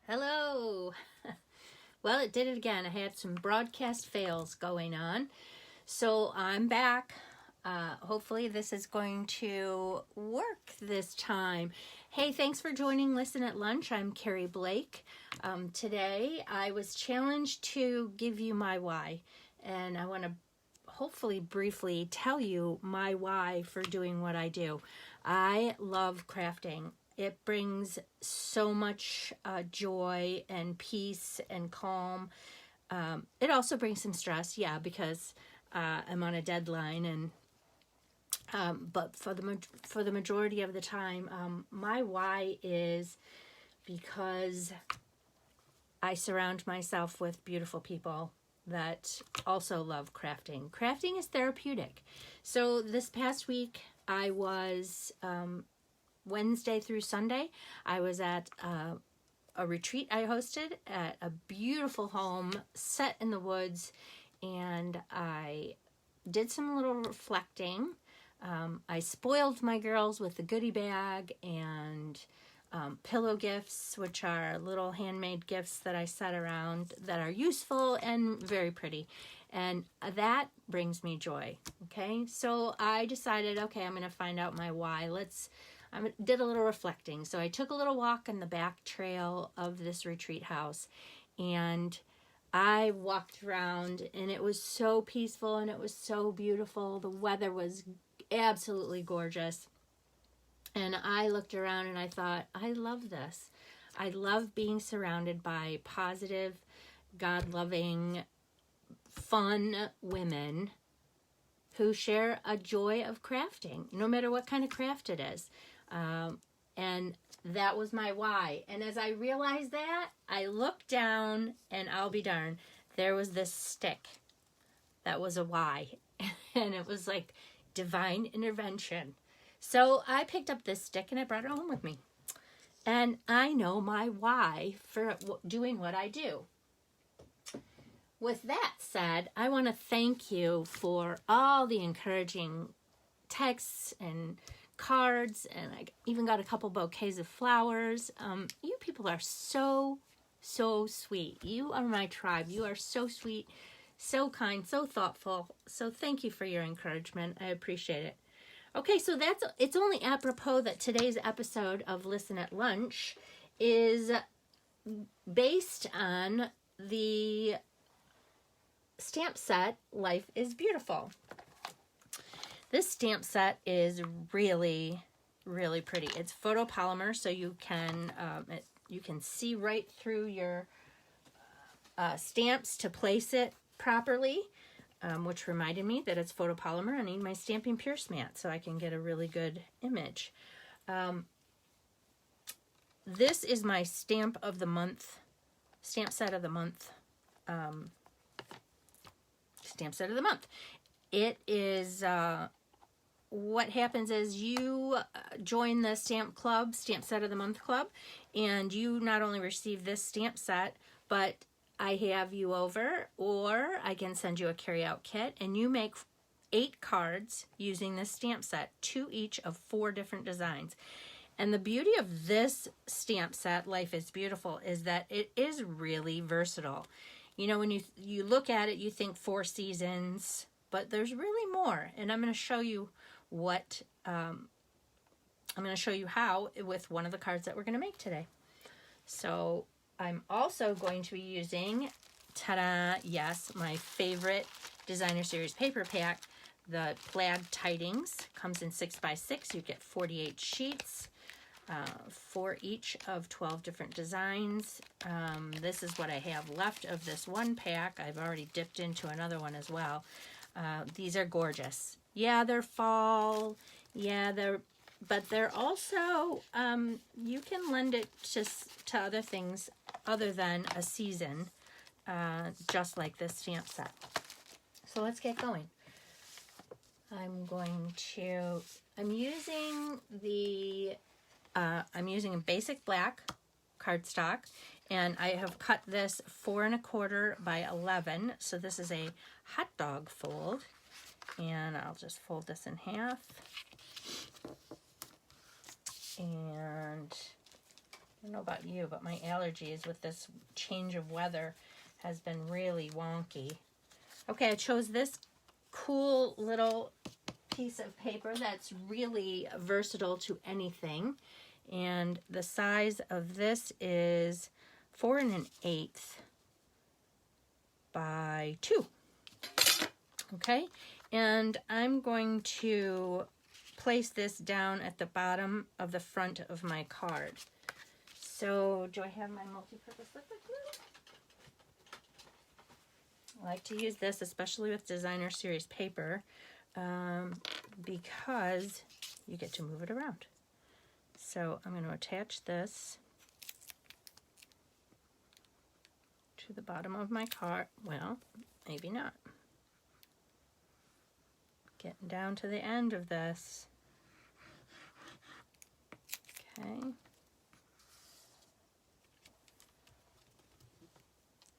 Hello. Well, it did it again. I had some broadcast fails going on. So I'm back. Hopefully this is going to work this time. Hey, thanks for joining Listen at Lunch. I'm Carrie Blake. Today I was challenged to give you my why. And I want to hopefully briefly tell you my why for doing what I do. I love crafting. It brings so much joy and peace and calm. It also brings some stress, yeah, because I'm on a deadline, and but for the majority of the time, my why is because I surround myself with beautiful people that also love crafting. Crafting is therapeutic. So this past week, I was Wednesday through Sunday, I was at a retreat I hosted at a beautiful home set in the woods, and I did some little reflecting. I spoiled my girls with the goodie bag and pillow gifts, which are little handmade gifts that I set around that are useful and very pretty. And that brings me joy. Okay, so I decided, okay, I'm going to find out my why. I did a little reflecting. So I took a little walk on the back trail of this retreat house, and I walked around, and it was so peaceful and it was so beautiful. The weather was absolutely gorgeous. And I looked around and I thought, I love this. I love being surrounded by positive, God-loving, fun women who share a joy of crafting, no matter what kind of craft it is. And that was my why. And as I realized that, I looked down, and I'll be darned, there was this stick that was a why. And it was like divine intervention. So I picked up this stick and I brought it home with me. And I know my why for doing what I do. With that said, I want to thank you for all the encouraging texts and cards, and I even got a couple bouquets of flowers. You people are so sweet. You are my tribe. You are so sweet, so kind, so thoughtful. So thank you for your encouragement. I appreciate it. Okay, so it's only apropos that today's episode of Listen at Lunch is based on the stamp set Life is Beautiful. This stamp set is really, really pretty. It's photopolymer, so you can see right through your stamps to place it properly, which reminded me that it's photopolymer. I need my Stampin Pierce Mat so I can get a really good image. This is my stamp set of the month. Stamp set of the month. It is, what happens is you join the stamp set of the month club, and you not only receive this stamp set, but I have you over, or I can send you a carry-out kit, and you make 8 cards using this stamp set, 2 each of 4 different designs. And the beauty of this stamp set, Life is Beautiful, is that it is really versatile. You know, when you look at it, you think 4 seasons, but there's really more. And I'm going to show you how with one of the cards that we're going to make today. So I'm also going to be using, ta-da, yes, my favorite Designer Series paper pack, the Plaid Tidings. Comes in 6x6. You get 48 sheets. 4 each of 12 different designs. This is what I have left of this one pack. I've already dipped into another one as well. These are gorgeous. Yeah, they're fall. Yeah, but they're also, you can lend it to other things other than a season, just like this stamp set. So let's get going. I'm using a basic black cardstock, and I have cut this 4 1/4 by 11. So this is a hot dog fold, and I'll just fold this in half. And don't know about you, but my allergies with this change of weather has been really wonky. Okay, I chose this cool little piece of paper that's really versatile to anything. And the size of this is 4 1/8 by 2. Okay, and I'm going to place this down at the bottom of the front of my card. So, do I have my multi-purpose liquid glue? I like to use this, especially with designer series paper, because you get to move it around. So I'm going to attach this to the bottom of my card. Well, maybe not. Getting down to the end of this. Okay.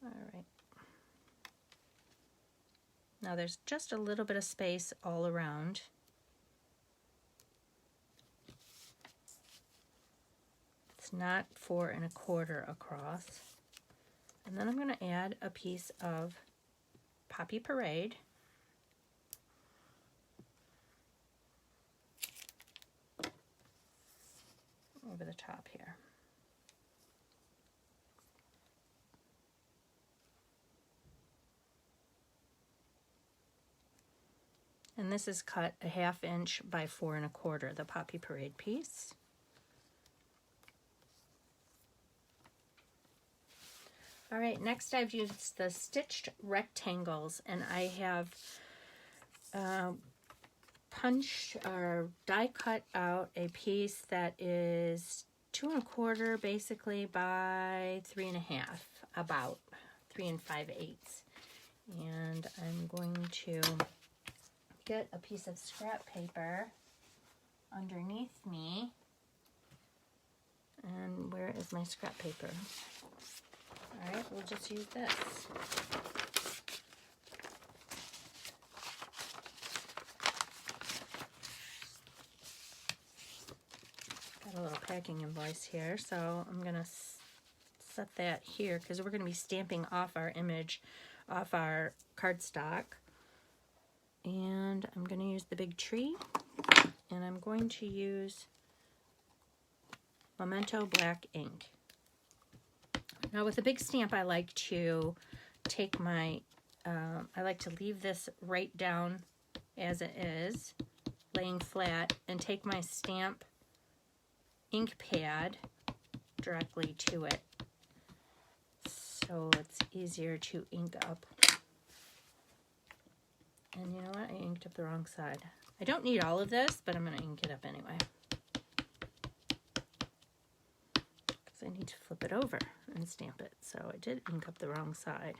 All right. Now there's just a little bit of space all around. It's not 4 1/4 across. And then I'm going to add a piece of Poppy Parade. Over the top here. And this is cut a 1/2 inch by 4 1/4, the Poppy Parade piece. All right, next I've used the stitched rectangles, and I have punched or die cut out a piece that is 2 1/4 basically by 3 1/2, about 3 5/8. And I'm going to get a piece of scrap paper underneath me. And where is my scrap paper? All right, we'll just use this. Got a little packing invoice here, so I'm going to set that here because we're going to be stamping off our image off our cardstock. And I'm going to use the big tree, and I'm going to use Memento black ink. Now with a big stamp, I like to take my, I like to leave this right down as it is, laying flat, and take my stamp ink pad directly to it, so it's easier to ink up. And you know what? I inked up the wrong side. I don't need all of this, but I'm going to ink it up anyway. Because I need to flip it over and stamp it. So I did ink up the wrong side.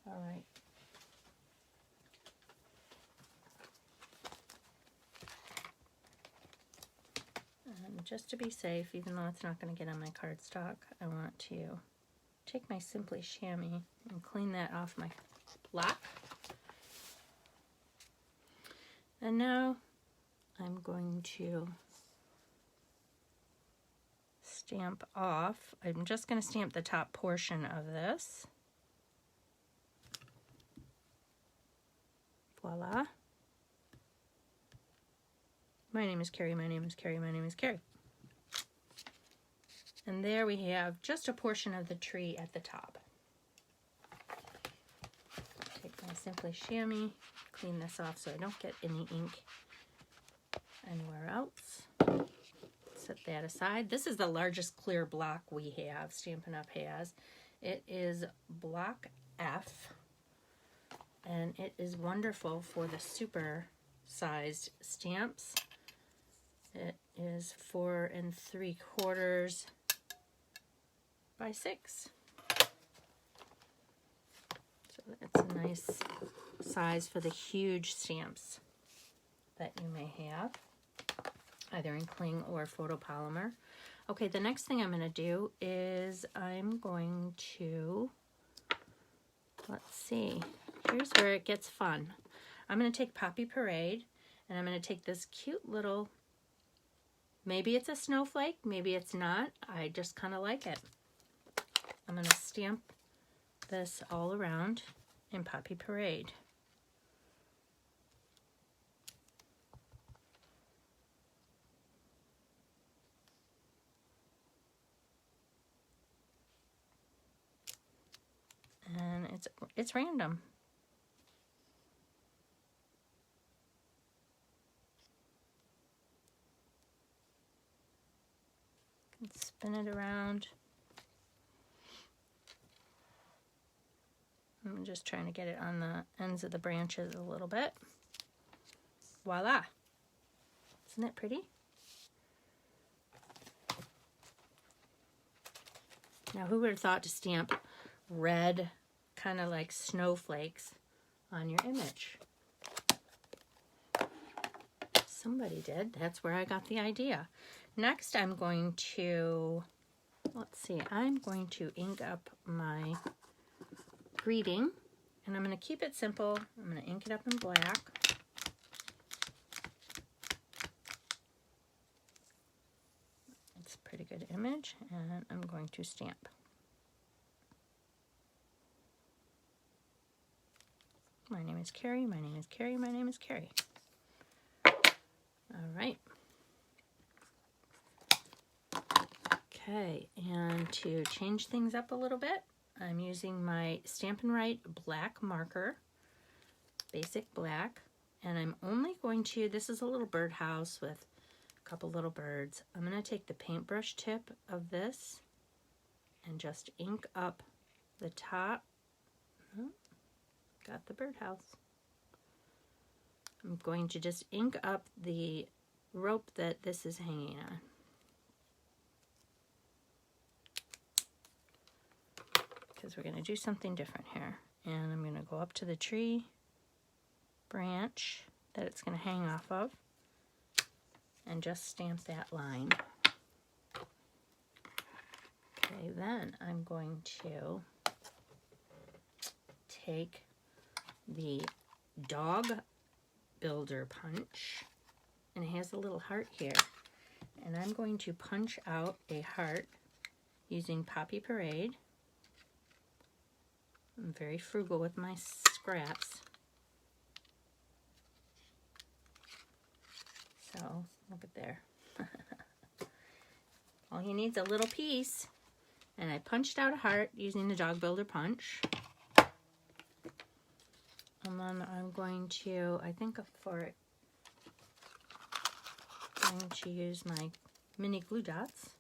All right. And just to be safe, even though it's not going to get on my cardstock, I want to take my Simply Chamois and clean that off my block. And now I'm going to stamp off. I'm just going to stamp the top portion of this. Voila. My name is Carrie, my name is Carrie, my name is Carrie. And there we have just a portion of the tree at the top. Take my Simply Chamois, clean this off so I don't get any ink anywhere else. Set that aside. This is the largest clear block we have, Stampin' Up! Has. It is block F, and it is wonderful for the super sized stamps. It is 4 3/4 by 6. So it's a nice size for the huge stamps that you may have, either in cling or photopolymer. Okay, the next thing I'm going to do is I'm going to, let's see, here's where it gets fun. I'm going to take Poppy Parade, and I'm going to take this cute little Maybe it's a snowflake, maybe it's not. I just kind of like it. I'm going to stamp this all around in Poppy Parade. And it's random. Spin it around. I'm just trying to get it on the ends of the branches a little bit. Voila! Isn't that pretty? Now, who would have thought to stamp red, kind of like snowflakes, on your image? Somebody did. That's where I got the idea. Next, I'm going to, let's see, I'm going to ink up my greeting, and I'm going to keep it simple. I'm going to ink it up in black. It's a pretty good image, and I'm going to stamp. My name is Carrie, my name is Carrie, my name is Carrie. All right. Okay, and to change things up a little bit, I'm using my Stampin' Right black marker, basic black, and I'm only going to, this is a little birdhouse with a couple little birds. I'm going to take the paintbrush tip of this and just ink up the top. Oh, got the birdhouse. I'm going to just ink up the rope that this is hanging on. Because we're going to do something different here. And I'm going to go up to the tree branch that it's going to hang off of and just stamp that line. Okay, then I'm going to take the dog builder punch, and it has a little heart here, and I'm going to punch out a heart using Poppy Parade. I'm very frugal with my scraps, so look at there. All he needs is a little piece, and I punched out a heart using the dog builder punch. And then I'm going to, I think for it, I'm going to use my mini glue dots.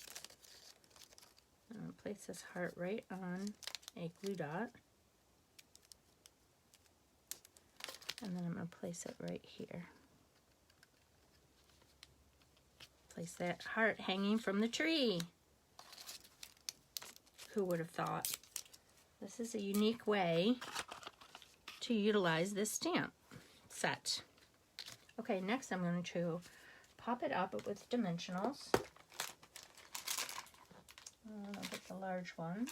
I'm going to place this heart right on a glue dot. And then I'm going to place it right here. Place that heart hanging from the tree. Who would have thought? This is a unique way to utilize this stamp set. Okay, next I'm going to pop it up with dimensionals. I'll get the large ones.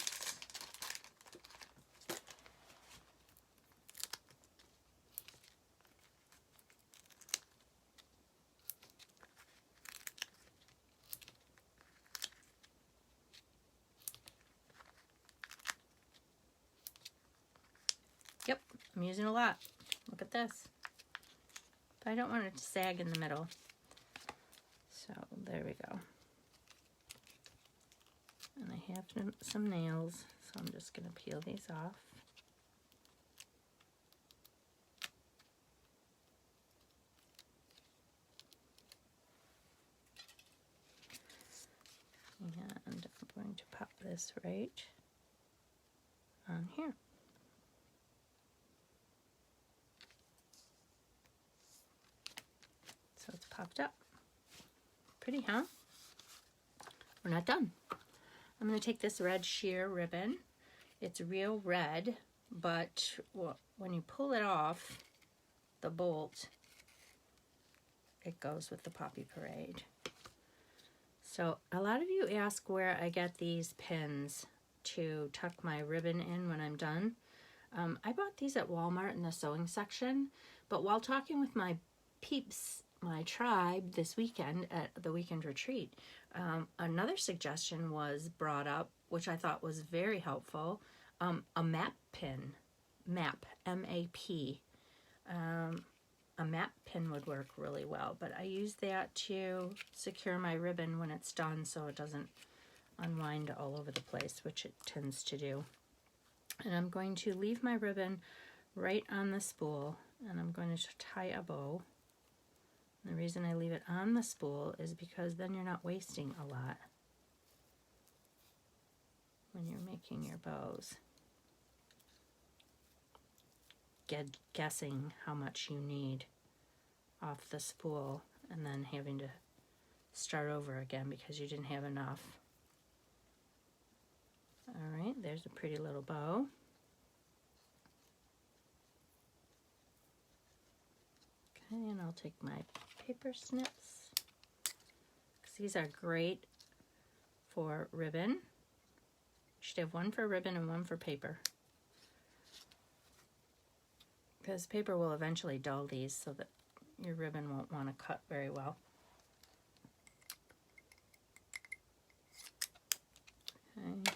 Yep, I'm using a lot. Look at this. But I don't want it to sag in the middle. So there we go. And I have some nails, so I'm just going to peel these off. And I'm going to pop this right on here. So it's popped up. Pretty, huh? We're not done. I'm going to take this red sheer ribbon. It's real red, but when you pull it off the bolt, it goes with the Poppy Parade. So a lot of you ask where I get these pins to tuck my ribbon in when I'm done. I bought these at Walmart in the sewing section, but while talking with my peeps my tribe this weekend at the weekend retreat. Another suggestion was brought up, which I thought was very helpful, a map pin. Map, M-A-P. A map pin would work really well, but I use that to secure my ribbon when it's done so it doesn't unwind all over the place, which it tends to do. And I'm going to leave my ribbon right on the spool, and I'm going to tie a bow. And the reason I leave it on the spool is because then you're not wasting a lot when you're making your bows. Guessing how much you need off the spool and then having to start over again because you didn't have enough. All right, there's a pretty little bow. Okay, and I'll take my paper snips, because these are great for ribbon. You should have one for ribbon and one for paper, because paper will eventually dull these so that your ribbon won't want to cut very well. Okay.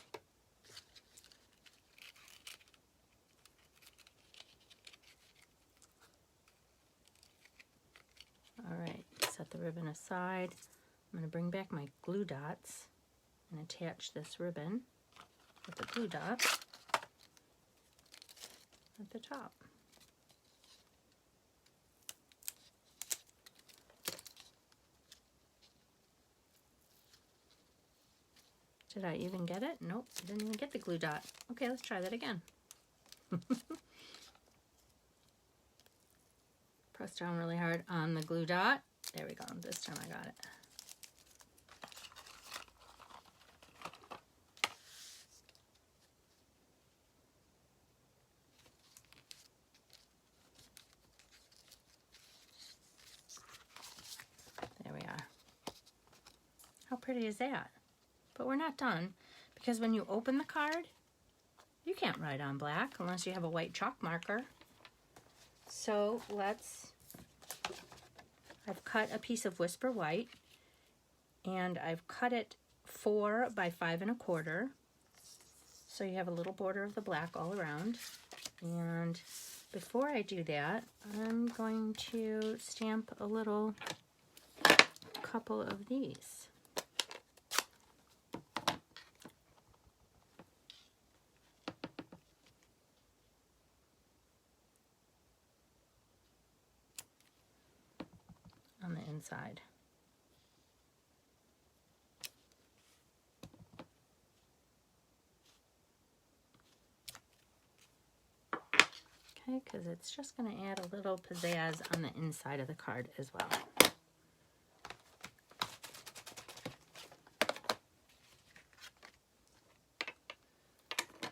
All right, set the ribbon aside. I'm going to bring back my glue dots and attach this ribbon with the glue dots at the top. Did I even get it? Nope, I didn't even get the glue dot. Okay, let's try that again. Press down really hard on the glue dot. There we go, this time I got it. There we are. How pretty is that? But we're not done, because when you open the card, you can't write on black unless you have a white chalk marker. So I've cut a piece of Whisper White, and I've cut it 4 by 5 1/4. So you have a little border of the black all around. And before I do that, I'm going to stamp a little couple of these. On the inside. Okay, because it's just going to add a little pizzazz on the inside of the card as well.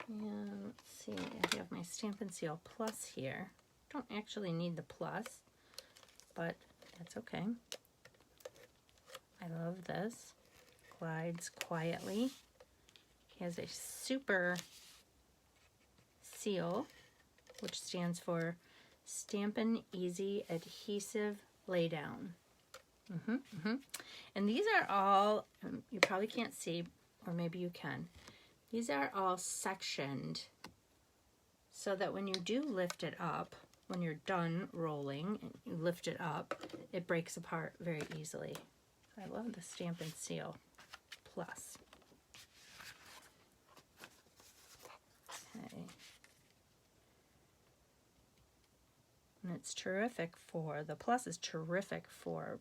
And let's see, I have my Stampin' Seal Plus here. Don't actually need the plus, but that's okay. I love this. Glides quietly. It has a super seal, which stands for Stampin' Easy Adhesive Laydown. And these are all, you probably can't see, or maybe you can. These are all sectioned so that when you do lift it up, when you're done rolling and you lift it up, it breaks apart very easily. I love the Stampin' Seal Plus. Okay. And it's terrific for, the Plus is terrific for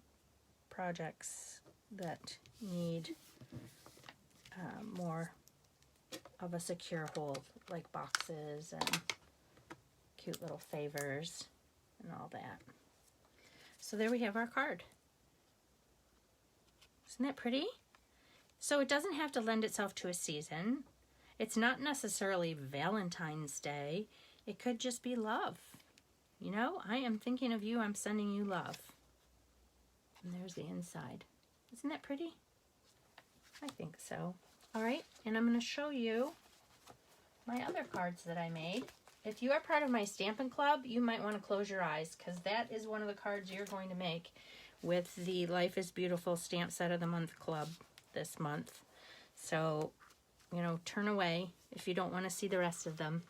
projects that need more of a secure hold, like boxes and cute little favors and all that. So there we have our card. Isn't that pretty? So it doesn't have to lend itself to a season. It's not necessarily Valentine's Day. It could just be love. You know, I am thinking of you. I'm sending you love. And there's the inside. Isn't that pretty? I think so. All right, and I'm going to show you my other cards that I made. If you are part of my Stampin' Club, you might want to close your eyes, because that is one of the cards you're going to make with the Life is Beautiful Stamp Set of the Month Club this month. So, you know, turn away if you don't want to see the rest of them.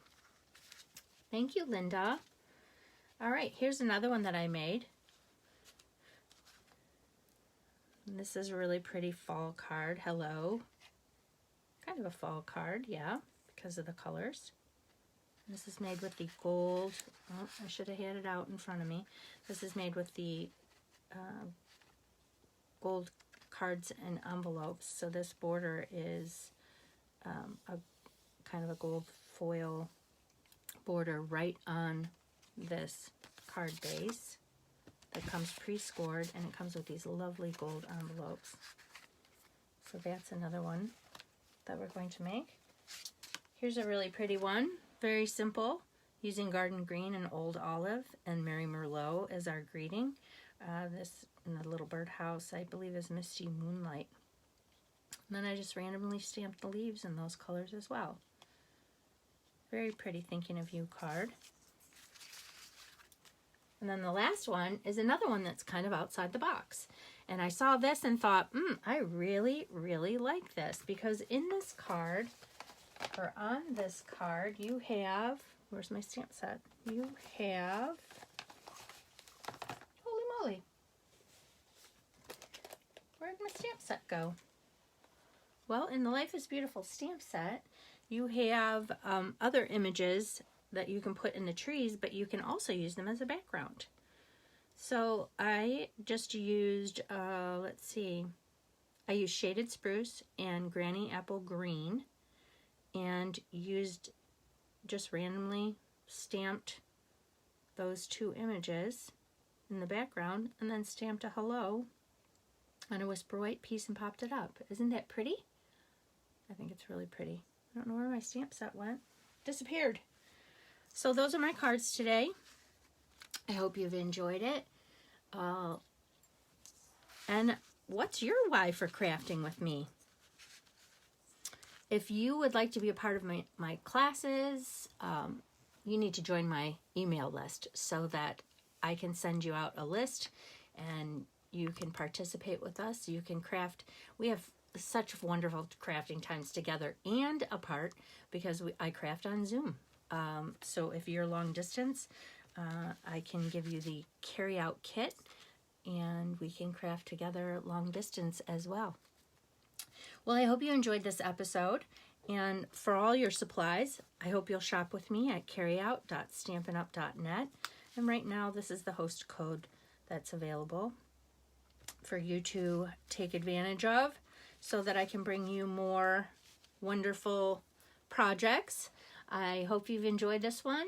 Thank you, Linda. All right, here's another one that I made. And this is a really pretty fall card. Hello. Kind of a fall card, yeah, because of the colors. This is made with the gold. Oh, I should have had it out in front of me. This is made with the gold cards and envelopes. So this border is a kind of a gold foil border right on this card base that comes pre-scored, and it comes with these lovely gold envelopes. So that's another one that we're going to make. Here's a really pretty one, very simple, using Garden Green and Old Olive and Mary Merlot as our greeting. This in the little birdhouse, I believe, is Misty Moonlight. And then I just randomly stamped the leaves in those colors as well. Very pretty Thinking of You card. And then the last one is another one that's kind of outside the box. And I saw this and thought, I really, really like this, because in this card, or on this card, you have, where's my stamp set? You have, holy moly, where did my stamp set go? Well, in the Life is Beautiful stamp set, you have other images that you can put in the trees, but you can also use them as a background. So I just used, let's see, I used Shaded Spruce and Granny Apple Green, and used, just randomly stamped those two images in the background, and then stamped a hello on a Whisper White piece and popped it up. Isn't that pretty? I think it's really pretty. I don't know where my stamp set went. Disappeared. So those are my cards today. I hope you've enjoyed it. And what's your why for crafting with me? If you would like to be a part of my classes, you need to join my email list so that I can send you out a list and you can participate with us. You can craft. We have such wonderful crafting times together and apart, because I craft on Zoom. So if you're long distance, I can give you the carry-out kit, and we can craft together long distance as well. Well, I hope you enjoyed this episode, and for all your supplies, I hope you'll shop with me at carryout.stampinup.net. And right now, this is the host code that's available for you to take advantage of, so that I can bring you more wonderful projects. I hope you've enjoyed this one.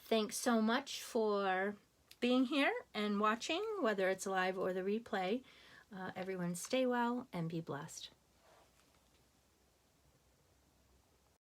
Thanks so much for being here and watching, whether it's live or the replay. Everyone stay well and be blessed.